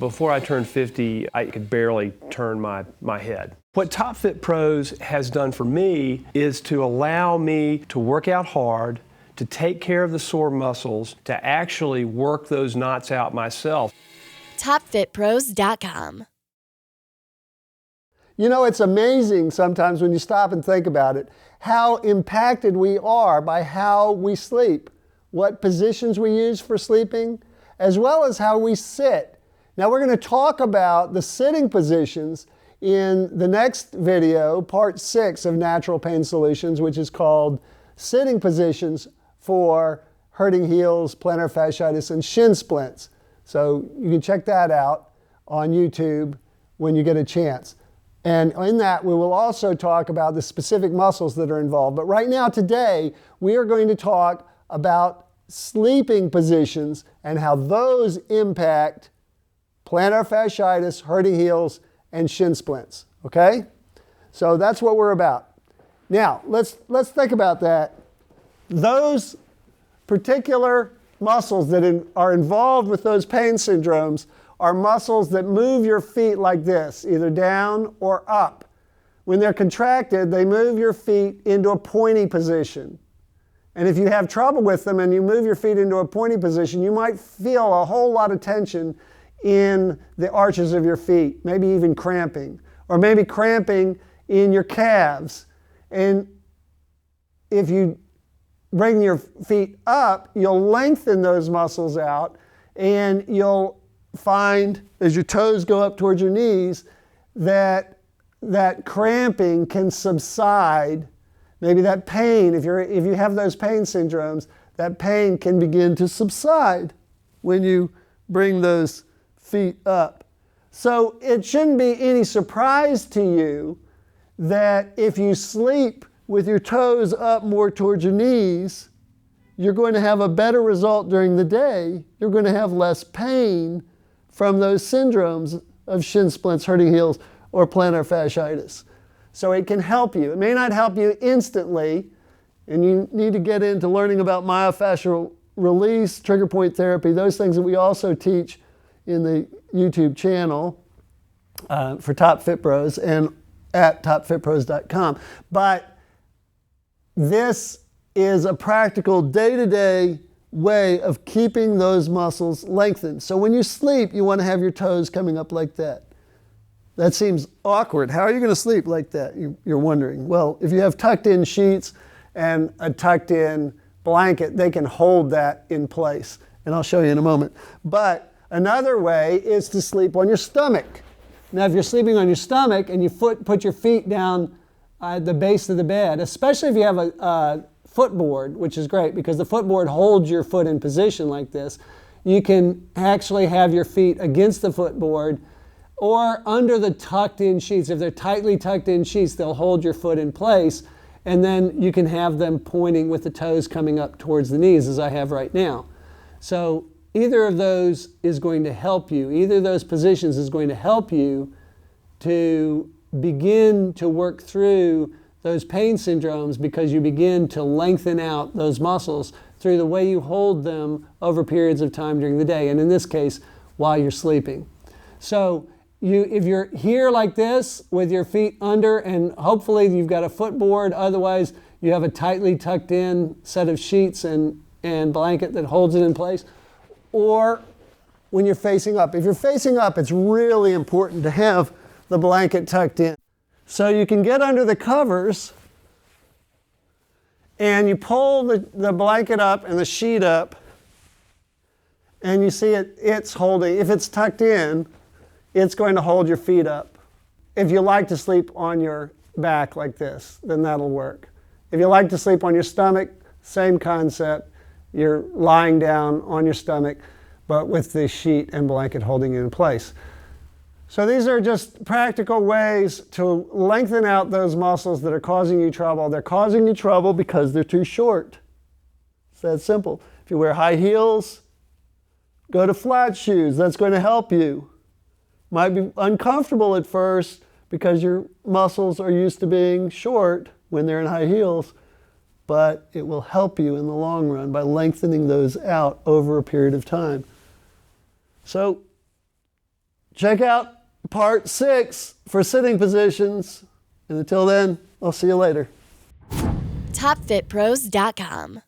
Before I turned 50, I could barely turn my head. What TopFitPros has done for me is to allow me to work out hard, to take care of the sore muscles, to actually work those knots out myself. TopFitPros.com. You know, it's amazing sometimes when you stop and think about it, how impacted we are by how we sleep, what positions we use for sleeping, as well as how we sit. Now we're going to talk about the sitting positions in the next video, part 6 of Natural Pain Solutions, which is called Sitting Positions for Hurting Heels, Plantar Fasciitis, and Shin Splints. So you can check that out on YouTube when you get a chance. And in that, we will also talk about the specific muscles that are involved. But right now, today, we are going to talk about sleeping positions and how those impact plantar fasciitis, hurting heels, and shin splints. Okay? So that's what we're about. Now, let's think about that. Those particular muscles that are involved with those pain syndromes are muscles that move your feet like this, either down or up. When they're contracted, they move your feet into a pointy position. And if you have trouble with them and you move your feet into a pointy position, you might feel a whole lot of tension in the arches of your feet, maybe even cramping, or maybe cramping in your calves. And if you bring your feet up, you'll lengthen those muscles out, and you'll find, as your toes go up towards your knees, that cramping can subside. Maybe that pain, if you have those pain syndromes, that pain can begin to subside when you bring those feet up. So it shouldn't be any surprise to you that if you sleep with your toes up more towards your knees, you're going to have a better result during the day. You're going to have less pain from those syndromes of shin splints, hurting heels, or plantar fasciitis. So it can help you. It may not help you instantly, and you need to get into learning about myofascial release, trigger point therapy, those things that we also teach in the YouTube channel for TopFitPros and at TopFitPros.com. But this is a practical day-to-day way of keeping those muscles lengthened. So when you sleep, you want to have your toes coming up like that. That seems awkward. How are you going to sleep like that? You're wondering. Well, if you have tucked in sheets and a tucked in blanket, they can hold that in place. And I'll show you in a moment. But another way is to sleep on your stomach. Now, if you're sleeping on your stomach and you put your feet down at the base of the bed, especially if you have a footboard, which is great because the footboard holds your foot in position like this, you can actually have your feet against the footboard or under the tucked in sheets. If they're tightly tucked in sheets, they'll hold your foot in place, and then you can have them pointing with the toes coming up towards the knees as I have right now. So either of those is going to help you. Either of those positions is going to help you to begin to work through those pain syndromes because you begin to lengthen out those muscles through the way you hold them over periods of time during the day, and in this case, while you're sleeping. So if you're here like this with your feet under, and hopefully you've got a footboard, otherwise you have a tightly tucked in set of sheets and blanket that holds it in place, or when you're facing up. If you're facing up, it's really important to have the blanket tucked in. So you can get under the covers and you pull the blanket up and the sheet up, and you see it's holding. If it's tucked in, it's going to hold your feet up. If you like to sleep on your back like this, then that'll work. If you like to sleep on your stomach, same concept. You're lying down on your stomach, but with the sheet and blanket holding it in place. So these are just practical ways to lengthen out those muscles that are causing you trouble. They're causing you trouble because they're too short. It's that simple. If you wear high heels, go to flat shoes. That's going to help you. Might be uncomfortable at first because your muscles are used to being short when they're in high heels, but it will help you in the long run by lengthening those out over a period of time. So check out part 6 for sitting positions. And until then, I'll see you later. TopFitPros.com